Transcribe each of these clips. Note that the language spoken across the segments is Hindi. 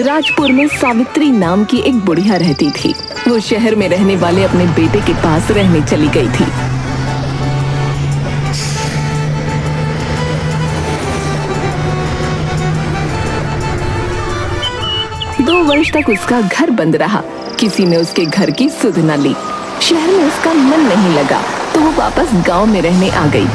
राजपुर में सावित्री नाम की एक बुढ़िया रहती थी। वो शहर में रहने वाले अपने बेटे के पास रहने चली गई थी। दो वर्ष तक उसका घर बंद रहा। किसी ने उसके घर की सुध न ली। शहर में उसका मन नहीं लगा तो वो वापस गांव में रहने आ गई।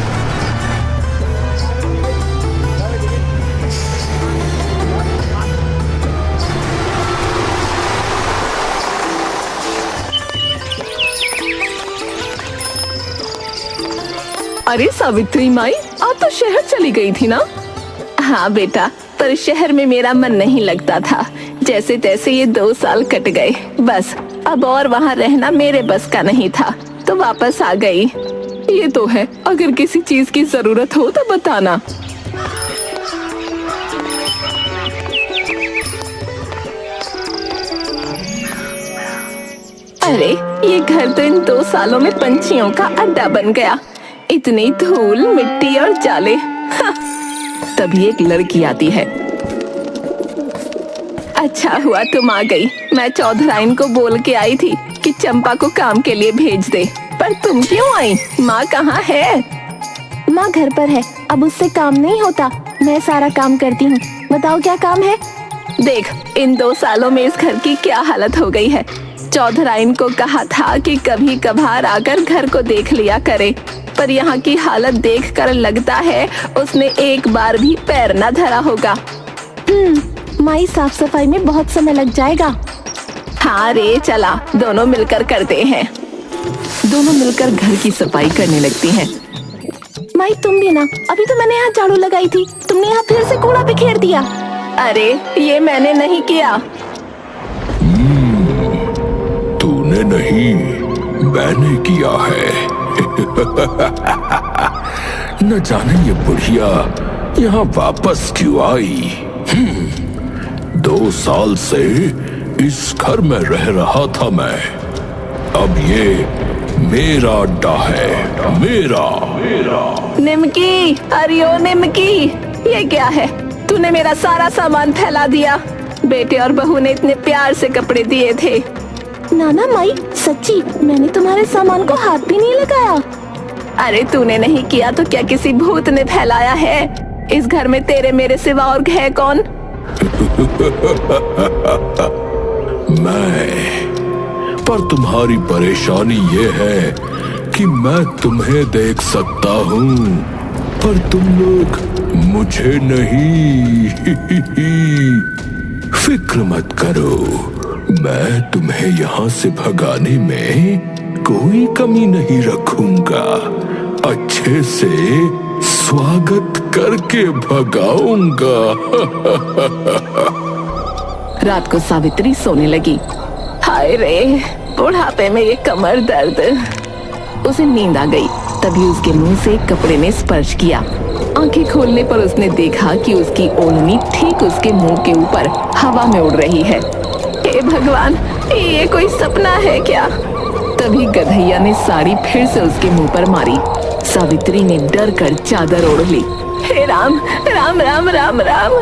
अरे सावित्री माई, आप तो शहर चली गई थी ना? हाँ बेटा, पर शहर में मेरा मन नहीं लगता था। जैसे तैसे ये 2 साल कट गए। बस अब और वहाँ रहना मेरे बस का नहीं था, तो वापस आ गई। ये तो है, अगर किसी चीज की जरूरत हो तो बताना। अरे ये घर तो इन 2 सालों में पंछियों का अड्डा बन गया। इतनी धूल, मिट्टी और जाले। तभी एक लड़की आती है। अच्छा हुआ तुम आ गई। मैं चौधराइन को बोल के आई थी कि चंपा को काम के लिए भेज दे, पर तुम क्यों आई? माँ कहाँ है? माँ घर पर है। अब उससे काम नहीं होता, मैं सारा काम करती हूँ। बताओ क्या काम है? देख, इन 2 सालों में इस घर की क्या हालत हो गई है। चौधराइन को कहा था कि कभी कभार आकर घर को देख लिया करे, पर यहाँ की हालत देखकर लगता है उसने एक बार भी पैर न धरा होगा। माई, साफ सफाई में बहुत समय लग जाएगा। हाँ रे, चला दोनों मिलकर करते हैं। दोनों मिलकर घर की सफाई करने लगती हैं। माई तुम भी ना, अभी तो मैंने यहाँ झाड़ू लगाई थी, तुमने यहाँ फिर से कूड़ा बिखेर दिया। अरे ये मैंने नहीं किया। तूने नहीं, मैंने किया है। न जाने ये बुढ़िया यहाँ वापस क्यों आई। 2 साल से इस घर में रह रहा था मैं। अब ये मेरा अड्डा है, मेरा। निमकी, अरियो निमकी, ये क्या है? तूने मेरा सारा सामान फैला दिया। बेटे और बहू ने इतने प्यार से कपड़े दिए थे। नाना माई, सच्ची मैंने तुम्हारे सामान को हाथ भी नहीं लगाया। अरे तूने नहीं किया तो क्या किसी भूत ने फैलाया है? इस घर में तेरे मेरे सिवा और है कौन? मैं। पर तुम्हारी परेशानी ये है कि मैं तुम्हें देख सकता हूँ, पर तुम लोग मुझे नहीं। फिक्र मत करो, मैं तुम्हें यहाँ से भगाने में कोई कमी नहीं रखूंगा। अच्छे से स्वागत करके भगाऊंगा। रात को सावित्री सोने लगी। हाय रे, बुढ़ापे में ये कमर दर्द। उसे नींद आ गई। तभी उसके मुंह से कपड़े ने स्पर्श किया। आंखें खोलने पर उसने देखा कि उसकी ओढ़नी ठीक उसके मुंह के ऊपर हवा में उड़ रही है। हे भगवान, ये कोई सपना है क्या? तभी गधैया ने साड़ी फिर से उसके मुंह पर मारी। सावित्री ने डर कर चादर ओढ़ ली। हे राम राम राम राम राम।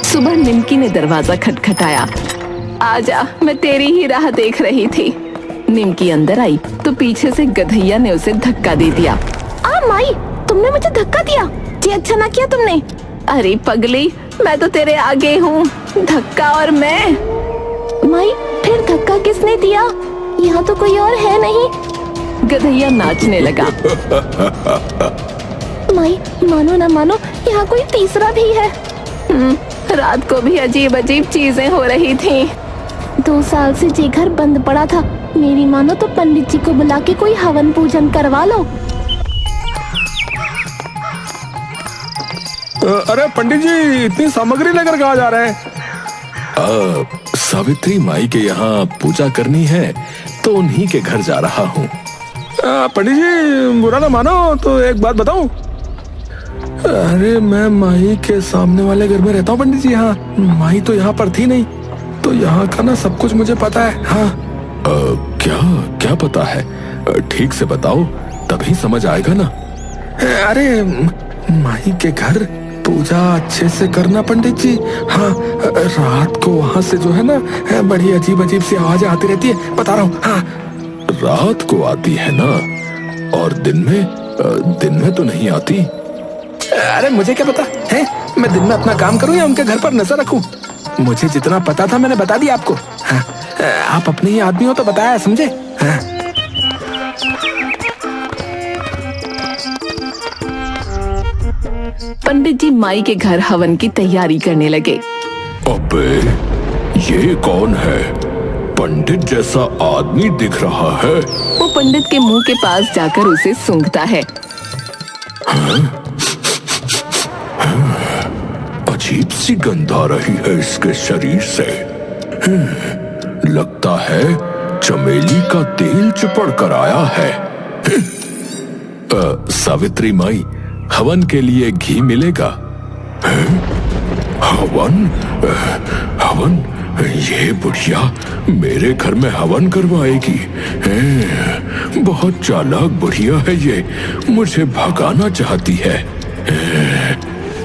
सुबह निमकी ने दरवाजा खटखटाया। आजा, मैं तेरी ही राह देख रही थी। निमकी अंदर आई तो पीछे से गधैया ने उसे धक्का दे दिया। माई, तुमने मुझे धक्का दिया? ये अच्छा ना किया तुमने। अरे पगली, मैं तो तेरे आगे हूँ। धक्का और मैं। माई, फिर धक्का किसने दिया? यहाँ तो कोई और है नहीं। गधैया नाचने लगा। माई, मानो ना मानो, यहाँ कोई तीसरा भी है। रात को भी अजीब अजीब चीजें हो रही थीं। 2 साल से जे घर बंद पड़ा था। मेरी मानो तो पंडित जी को बुला के कोई हवन पूजन करवा लो। अरे पंडित जी, इतनी सामग्री लेकर कहाँ जा रहे हैं? सावित्री माई के यहाँ पूजा करनी है तो उन्हीं के घर जा रहा हूँ। पंडित जी, बुरा ना मानो तो एक बात बताऊं। अरे मैं माई के सामने वाले घर में रहता हूँ पंडित जी। हाँ, माई तो यहाँ पर थी नहीं, तो यहाँ का ना सब कुछ मुझे पता है। हाँ। क्या क्या पता है? ठीक से बताओ, तभी समझ आएगा ना। अरे माई के घर पूजा अच्छे से करना पंडित जी। हाँ, रात को वहाँ से जो है ना बड़ी अजीब अजीब सी आवाजें आती रहती है, बता रहा हूँ। हाँ, रात को आती है ना, और दिन में तो नहीं आती। अरे मुझे क्या पता है, मैं दिन में अपना काम करूँ या उनके घर पर नजर रखूं? मुझे जितना पता था मैंने बता दिया आपको। हाँ, आप अपने ही आदमी हो तो बताया, समझे? हाँ। पंडित जी माई के घर हवन की तैयारी करने लगे। अबे ये कौन है? पंडित जैसा आदमी दिख रहा है। वो पंडित के मुंह के पास जाकर उसे सूंघता है। अजीब सी गंध आ रही है इसके शरीर से। लगता है चमेली का तेल चिपड़ कर आया है। सावित्री माई, हवन के लिए घी मिलेगा? हवन? हवन? ये बुढ़िया मेरे घर में हवन करवाएगी। बहुत चालाक बुढ़िया है ये, मुझे भगाना चाहती है।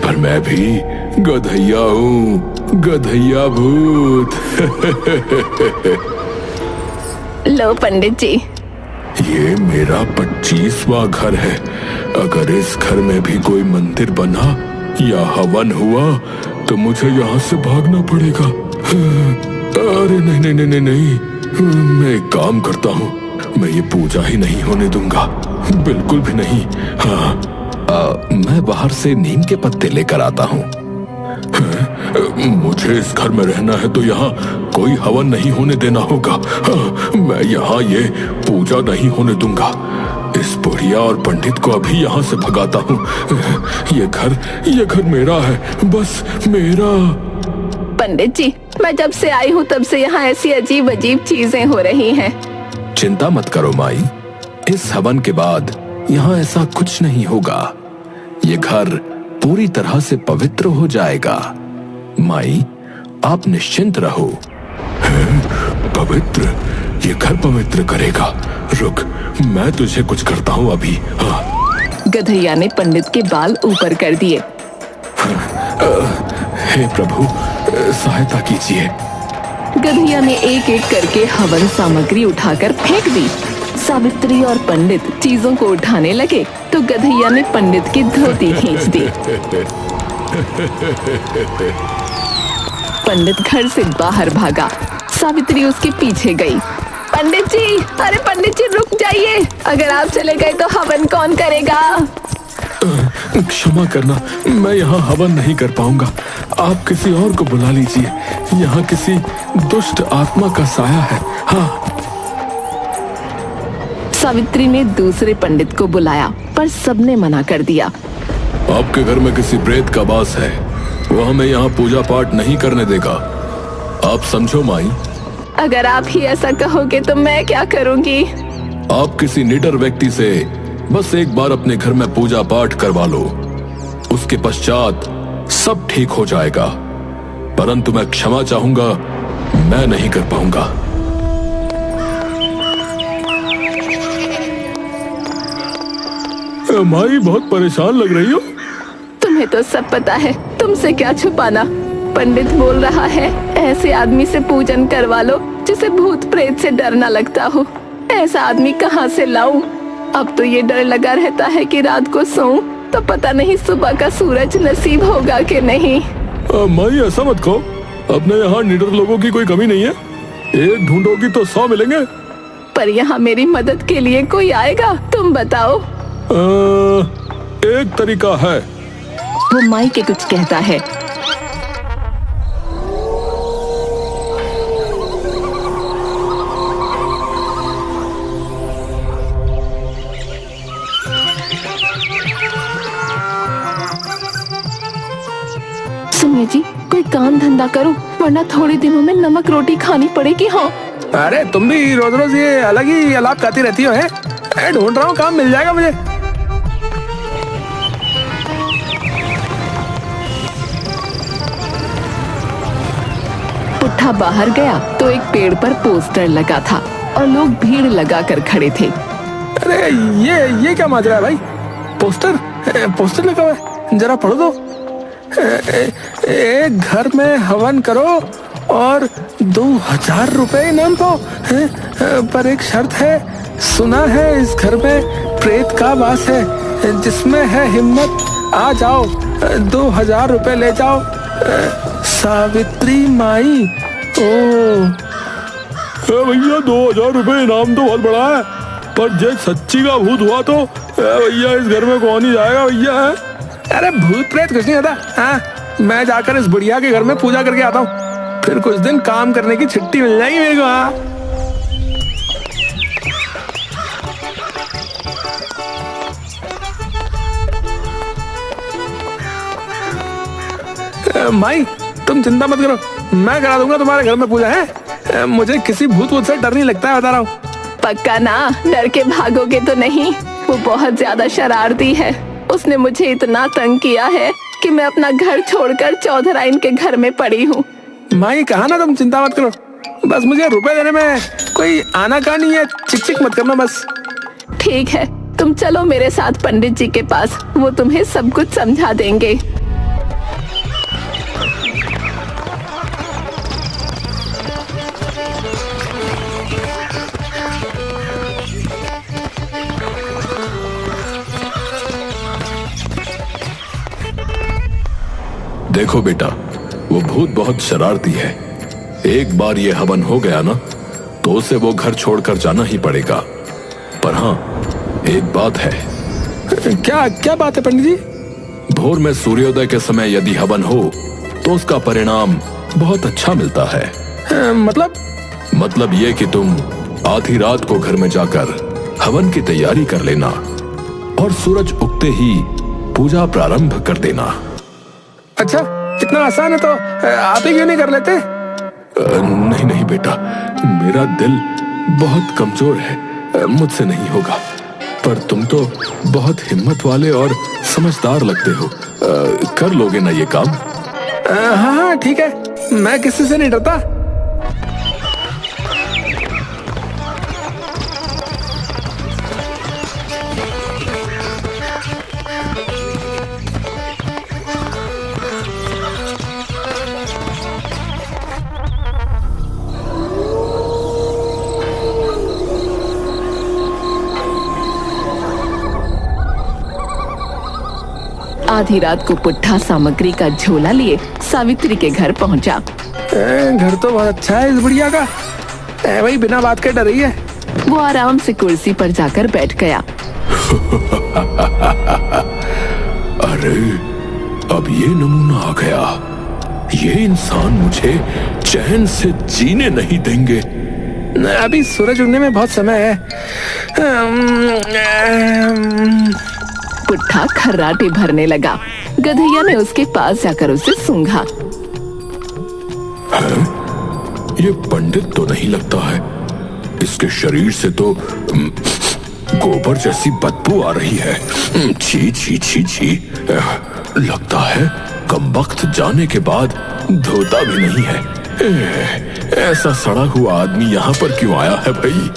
पर मैं भी गधैया हूँ, गधैया भूत। लो पंडित जी। ये मेरा 25वां घर है। अगर इस घर में भी कोई मंदिर बना या हवन हुआ तो मुझे यहाँ से भागना पड़ेगा। अरे नहीं नहीं नहीं नहीं नहीं, मैं एक काम करता हूँ, मैं ये पूजा ही नहीं होने दूंगा, बिल्कुल भी नहीं। हाँ, मैं बाहर से नीम के पत्ते लेकर आता हूँ। मुझे इस घर में रहना है तो यहाँ कोई हवन नहीं होने देना होगा। मैं यहाँ ये पूजा नहीं होने दूंगा। इस बुढ़िया और पंडित को अभी यहाँ से भगाता हूँ। ये घर मेरा है, बस मेरा। पंडित जी, मैं जब से आई हूँ तब से यहाँ ऐसी अजीब अजीब चीजें हो रही हैं। चिंता मत करो माई, इस हवन के बाद यहाँ ऐसा कुछ नहीं होगा। ये घर पूरी तरह से पवित्र हो जाएगा। माई, आप निश्चिंत रहो। पवित्र? ये घर पवित्र करेगा? रुक, मैं तुझे कुछ करता हूँ अभी। हाँ। गधैया ने पंडित के बाल ऊपर कर दिए। हे प्रभु, सहायता कीजिए। गधैया ने एक एक करके हवन सामग्री उठाकर फेंक दी। सावित्री और पंडित चीजों को उठाने लगे तो गधैया ने पंडित की धोती खींच दी। पंडित घर से बाहर भागा। सावित्री उसके पीछे गई। पंडित जी, अरे पंडित जी रुक जाइए, अगर आप चले गए तो हवन कौन करेगा? क्षमा करना, मैं यहाँ हवन नहीं कर पाऊंगा, आप किसी और को बुला लीजिए। यहाँ किसी दुष्ट आत्मा का साया है। हाँ। सावित्री ने दूसरे पंडित को बुलाया पर सबने मना कर दिया। आपके घर में किसी प्रेत का वास है, वो हमें यहाँ पूजा पाठ नहीं करने देगा। आप समझो माई। अगर आप ही ऐसा कहोगे तो मैं क्या करूँगी? आप किसी निडर व्यक्ति से बस एक बार अपने घर में पूजा पाठ करवा लो, उसके पश्चात सब ठीक हो जाएगा। परंतु मैं क्षमा चाहूंगा, मैं नहीं कर पाऊंगा। माई, बहुत परेशान लग रही हो। तुम्हें तो सब पता है, तुमसे क्या छुपाना। पंडित बोल रहा है ऐसे आदमी से पूजन करवा लो जिसे भूत प्रेत से डर न लगता हो। ऐसा आदमी कहाँ से लाऊं? अब तो ये डर लगा रहता है कि रात को सोऊं तो पता नहीं सुबह का सूरज नसीब होगा कि नहीं। माई, ऐसा मत कहो, अपने यहाँ निडर लोगों की कोई कमी नहीं है। एक ढूंढोगी तो 100 मिलेंगे। पर यहाँ मेरी मदद के लिए कोई आएगा? तुम बताओ। एक तरीका है। वो माई के कुछ कहता है। सुनिए जी, कोई काम धंधा करो वरना थोड़े दिनों में नमक रोटी खानी पड़ेगी। हाँ। अरे तुम भी रोज रोज ये अलग ही अलाप खाती रहती हो। है ढूंढ रहा हूँ, काम मिल जाएगा मुझे। पुट्ठा बाहर गया तो एक पेड़ पर पोस्टर लगा था और लोग भीड़ लगाकर खड़े थे। अरे ये क्या माजरा है भाई? पोस्टर लगा हुआ है, जरा पढ़ दो। एक घर में हवन करो और 2000 रुपए इनाम पाओ, पर एक शर्त है। सुना है इस घर में प्रेत का वास है, जिसमें है हिम्मत आ जाओ, 2000 रुपए ले जाओ। सावित्री माई। ओ भैया 2000 रुपए इनाम तो बहुत बड़ा है, पर जब सच्ची का भूत हुआ तो भैया इस घर में कौन ही जाएगा भैया? अरे भूत प्रेत कुछ नहीं होता। हाँ, मैं जाकर इस बुढ़िया के घर में पूजा करके आता हूँ, फिर कुछ दिन काम करने की छुट्टी मिल जाएगी मेरे को। हाँ माई, तुम चिंता मत करो, मैं करा दूंगा तुम्हारे घर में पूजा है। मुझे किसी भूत वूत से डर नहीं लगता है, बता रहा हूँ। पक्का ना? डर के भागोगे तो नहीं? वो बहुत ज्यादा शरारती है। उसने मुझे इतना तंग किया है कि मैं अपना घर छोड़कर चौधराइन के घर में पड़ी हूँ। माई कहा ना, तुम चिंता मत करो, बस मुझे रुपए देने में कोई आना का नहीं है। चिक मत करना बस। ठीक है, तुम चलो मेरे साथ पंडित जी के पास, वो तुम्हें सब कुछ समझा देंगे। देखो बेटा, वो भूत बहुत शरारती है। एक बार ये हवन हो गया ना, तो उसे वो घर छोड़कर जाना ही पड़ेगा। पर हाँ, एक बात है। क्या बात है पंडित जी? भोर में सूर्योदय के समय यदि हवन हो तो उसका परिणाम बहुत अच्छा मिलता है। मतलब ये कि तुम आधी रात को घर में जाकर हवन की तैयारी कर लेना और सूरज उगते ही पूजा प्रारंभ कर देना। अच्छा, इतना आसान है तो आप ही क्यों नहीं कर लेते? नहीं बेटा, मेरा दिल बहुत कमजोर है, मुझसे नहीं होगा। पर तुम तो बहुत हिम्मत वाले और समझदार लगते हो, कर लोगे ना ये काम? हाँ ठीक है, मैं किसी से नहीं डरता। आधी रात को पुट्ठा सामग्री का झोला लिए सावित्री के घर पहुंचा। घर तो बहुत अच्छा है इस बुढ़िया का, भाई बिना बात के डर रही है। वो आराम से कुर्सी पर जाकर बैठ गया। अरे अब ये नमूना आ गया, ये इंसान मुझे चैन से जीने नहीं देंगे। अभी सूरज उगने में बहुत समय है। पुट्ठा खर्राटे भरने लगा। गधैया ने उसके पास जाकर उसे सूंघा। ये पंडित तो नहीं लगता है, इसके शरीर से तो गोबर जैसी बदबू आ रही है। छी छी छी छी, लगता है कमबख्त जाने के बाद धोता भी नहीं है। ऐसा सड़ा हुआ आदमी यहाँ पर क्यों आया है भाई?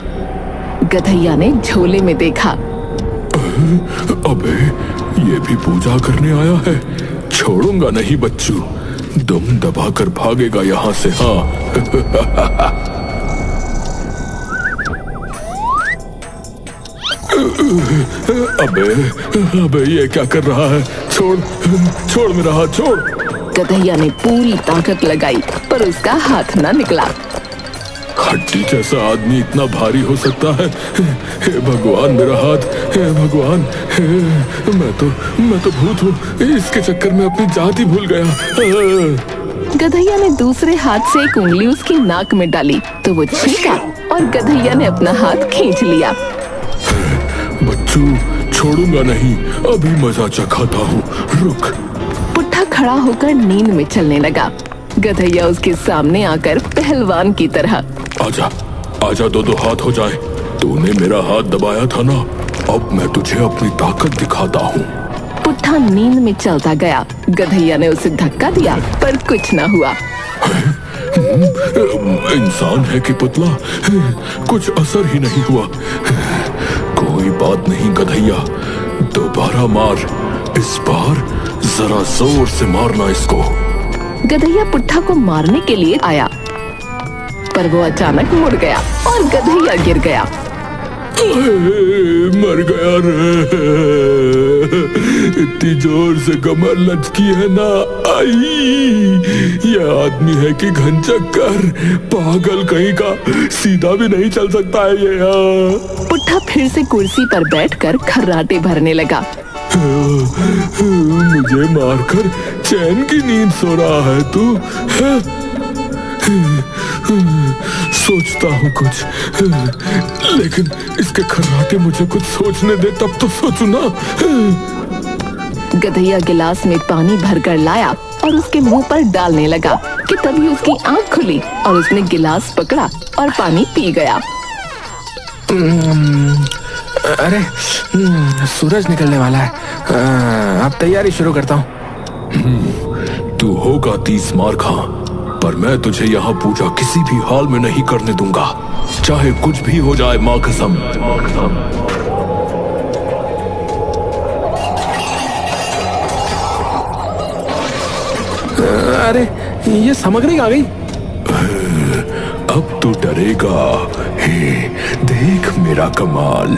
गधैया ने झोले में देखा। अबे ये भी पूजा करने आया है, छोड़ूंगा नहीं बच्चू, दम दबाकर भागेगा यहाँ से। हाँ अबे ये क्या कर रहा है? छोड़ मेरा हाथ, छोड़। गधैया ने पूरी ताकत लगाई पर उसका हाथ न निकला। हड्डी जैसा आदमी इतना भारी हो सकता है? हे भगवान मेरा हाथ, हे भगवान, मैं तो भूत हूँ, इसके चक्कर में अपनी जात ही भूल गया। गधैया ने दूसरे हाथ से एक उंगली उसकी नाक में डाली तो वो छींका और गधैया ने अपना हाथ खींच लिया। बच्चू छोड़ूंगा नहीं, अभी मजा चखाता हूँ, रुक। पुट्ठा खड़ा होकर नींद में चलने लगा। गधैया उसके सामने आकर पहलवान की तरह, आजा दो हाथ हो जाए। तूने मेरा हाथ दबाया था ना, अब मैं तुझे अपनी ताकत दिखाता हूँ। पुट्ठा नींद में चलता गया। गधैया ने उसे धक्का दिया पर कुछ न हुआ। इंसान है कि पुतला, कुछ असर ही नहीं हुआ। कोई बात नहीं गधैया, दोबारा मार। इस बार जरा जोर से मारना इसको। गधैया पुट्ठा को मारने के लिए आया, पर वो अचानक मुड़ गया और गधैया गिर गया। मर गया रे। इतनी जोर से कमर लचकी है ना। आई, ये आदमी है कि घन चक्कर, पागल कहीं का, सीधा भी नहीं चल सकता है ये। पुट्ठा फिर से कुर्सी पर बैठकर खर्राटे भरने लगा। मुझे मारकर चैन की नींद सो रहा है तू? सोचता हूँ कुछ, लेकिन इसके खर्राटे मुझे कुछ सोचने दे, तब तो सोचू ना। गधैया गिलास में पानी भरकर लाया और उसके मुंह पर डालने लगा कि तभी उसकी आंख खुली और उसने गिलास पकड़ा और पानी पी गया। अरे सूरज निकलने वाला है, अब तैयारी शुरू करता हूँ। तू होगा 30 मार खा, पर मैं तुझे यहाँ पूजा किसी भी हाल में नहीं करने दूंगा, चाहे कुछ भी हो जाए, माँ कसम। अरे ये सामग्री आ गई। अब तू डरेगा। हे, देख मेरा कमाल।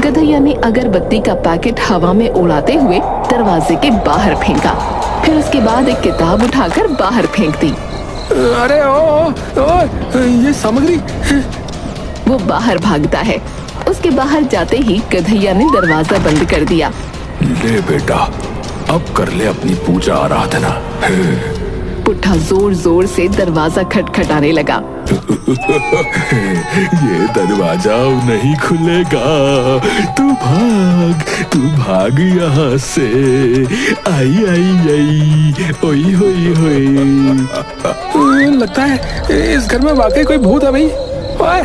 गधैया ने अगरबत्ती का पैकेट हवा में उड़ाते हुए दरवाजे के बाहर फेंका, फिर उसके बाद एक किताब उठाकर बाहर फेंक दी। अरे ओ, ये सामग्री। वो बाहर भागता है। उसके बाहर जाते ही गधैया ने दरवाजा बंद कर दिया। ले बेटा, अब कर ले अपनी पूजा आराधना। पुट्ठा जोर जोर से दरवाजा खटखटाने लगा। ये दरवाजा नहीं खुलेगा। तू भाग यहाँ से। आई आई आई, ओई होई होई। लगता है इस घर में वाकई कोई भूत है भाई। ओए,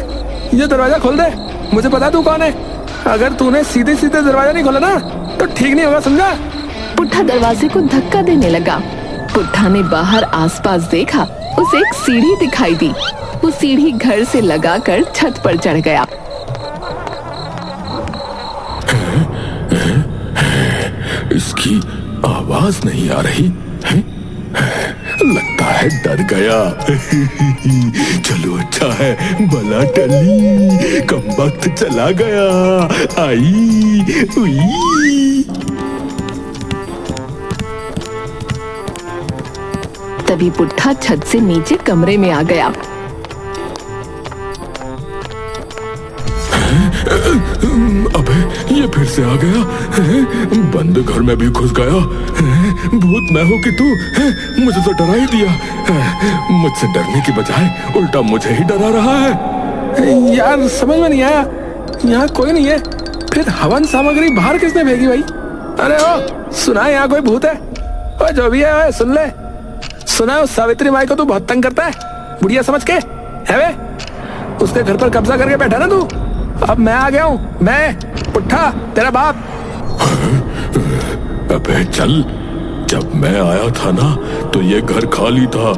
ये दरवाजा खोल दे, मुझे पता तू कौन है। अगर तूने सीधे सीधे दरवाजा नहीं खोला ना तो ठीक नहीं होगा, समझा? पुट्ठा दरवाजे को धक्का देने लगा। पुट्ठा ने बाहर आसपास देखा, उसे एक सीढ़ी दिखाई दी। वो सीढ़ी घर से लगाकर छत पर चढ़ गया। इसकी आवाज नहीं आ रही है? लगता है डर गया। चलो अच्छा है, भला टली, कम वक्त चला गया। आई उई। तभी पुट्ठा छत से नीचे कमरे में आ गया। अबे ये फिर से आ गया। बंद घर में भी घुस गया। भूत मैं हो कि तू? मुझे तो डरा ही दिया। मुझसे डरने की बजाय उल्टा मुझे ही डरा रहा है। यार समझ में नहीं आया, यहाँ कोई नहीं है, फिर हवन सामग्री बाहर किसने फेंकी भाई? अरे ओ, सुना यहाँ कोई भूत है? ओ जो भी है सुन ले। सुना उस सावित्री माई को तू बहुत तंग करता है, बुढ़िया समझ के है वे? उसके घर पर कब्जा करके बैठा ना तू। अब मैं आ गया हूँ, मैं पुट्ठा तेरा बाप। अबे चल, जब मैं आया था ना तो ये घर खाली था।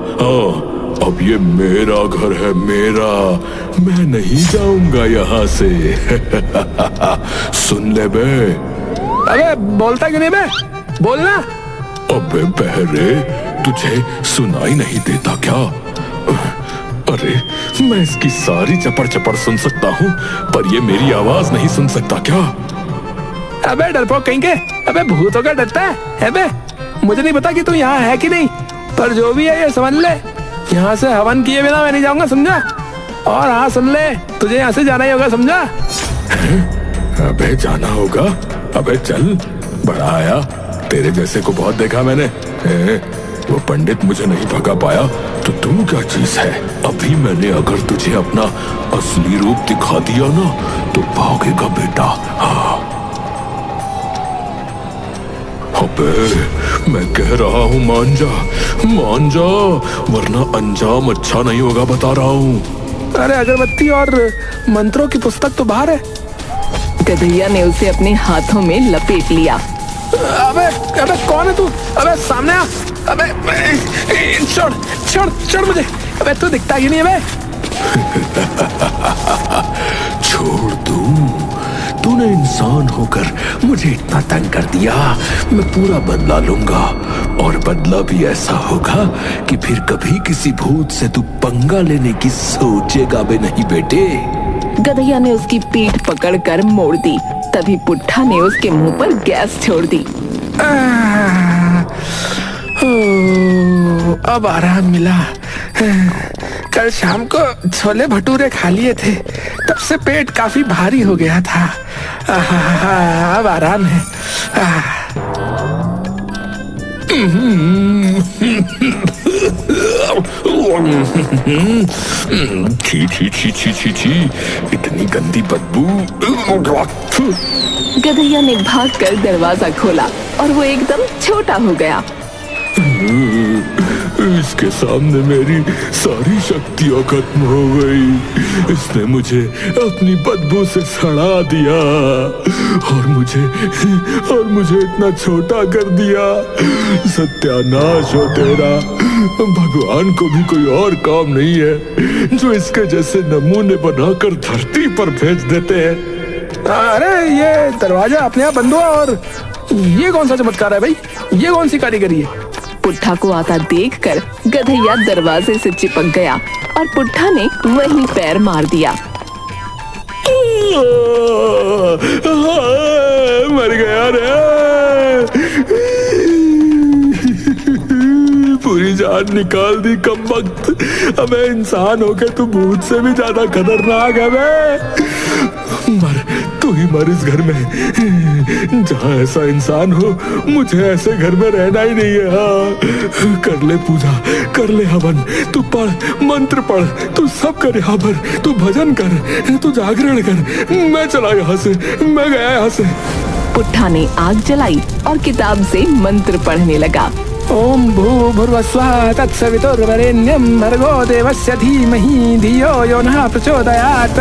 अब ये मेरा घर है, मेरा। मैं नहीं जाऊंगा यहाँ से। सुन ले बे। अबे बोलता क्यों नहीं बे? बोलना। अबे बहरे, तुझे सुनाई नहीं देता क्या? अरे मैं इसकी सारी चपड़ चपड़ सुन सकता हूँ, पर ये मेरी आवाज नहीं सुन सकता क्या? अबे डरपोक कहीं के, अबे भूतों का डरता है बे? मुझे नहीं पता कि तू यहाँ है कि नहीं, पर जो भी है ये समझ ले, यहाँ से हवन किए बिना मैं नहीं जाऊंगा, समझा? और हाँ सुन ले, तुझे यहाँ से जाना ही होगा, समझा? अबे जाना होगा? अबे चल, बड़ा आया, तेरे जैसे को बहुत देखा मैंने। वो पंडित मुझे नहीं भगा पाया तो तू क्या चीज है? अभी मैंने अगर तुझे अपना असली रूप दिखा दिया ना तो भागेगा बेटा। हाँ। अबे मैं कह रहा हूँ मान जा, मान जा, वरना अंजाम अच्छा नहीं होगा, बता रहा हूँ। अरे अगरबत्ती और मंत्रों की पुस्तक तो बाहर है। गधैया ने उसे अपने हाथों में लपेट लिया। अबे अबे कौन है तू? अबे सामने आ। अबे छोड़ छोड़ छोड़ मुझे। अबे तू दिखता ही नहीं है बे। छोड़ दूं? तूने इंसान होकर मुझे इतना तंग कर दिया, मैं पूरा बदला लूंगा। और बदला भी ऐसा होगा कि फिर कभी किसी भूत से तू पंगा लेने की सोचेगा भी नहीं बेटे। गधैया ने उसकी पीठ पकड़कर मोड़ दी। तभी पुट्ठा ने उसके मुंह पर गैस छोड़ दी। अब आराम मिला। कल शाम को छोले भटूरे खा लिए थे, तब से पेट काफी भारी हो गया था। अब आराम है। छी छी छी छी छी छी, इतनी गंदी बदबू। गधैया ने भागकर दरवाजा खोला और वो एकदम छोटा हो गया। इसके सामने मेरी सारी शक्तियां खत्म हो गई। इसने मुझे अपनी बदबू से सड़ा दिया और मुझे इतना छोटा कर दिया। सत्यानाश हो तेरा। भगवान को भी कोई और काम नहीं है जो इसके जैसे नमूने बनाकर धरती पर भेज देते हैं। अरे ये दरवाजा अपने आप बंद हुआ और ये कौन सा चमत्कार है भाई? ये कौन सी कारीगरी है? पुट्ठा को आता देखकर गधैया दरवाजे से चिपक गया और पुट्ठा ने वहीं पैर मार दिया। मर गया रे। पूरी जान निकाल दी कमबख्त। अबे इंसान होके तू भूत से भी ज्यादा खतरनाक है बे। मर, तू ही मर इस घर में। जहाँ ऐसा इंसान हो, मुझे ऐसे घर में रहना ही नहीं है। हाँ, कर ले पूजा, कर ले हवन, तू पढ़, मंत्र पढ़, तू सब कर यहाँ पर। तू भजन कर, तू जागरण कर। मैं चला यहाँ से, मैं गया यहाँ से। पुट्ठा ने आग जलाई और किताब से मंत्र पढ़ने लगा। ओम भूर्भुवस्वः तत्सवितुर्वरेण्यं भर्गो देवस्य धीमहि धियो यो नः प्रचोदयात्।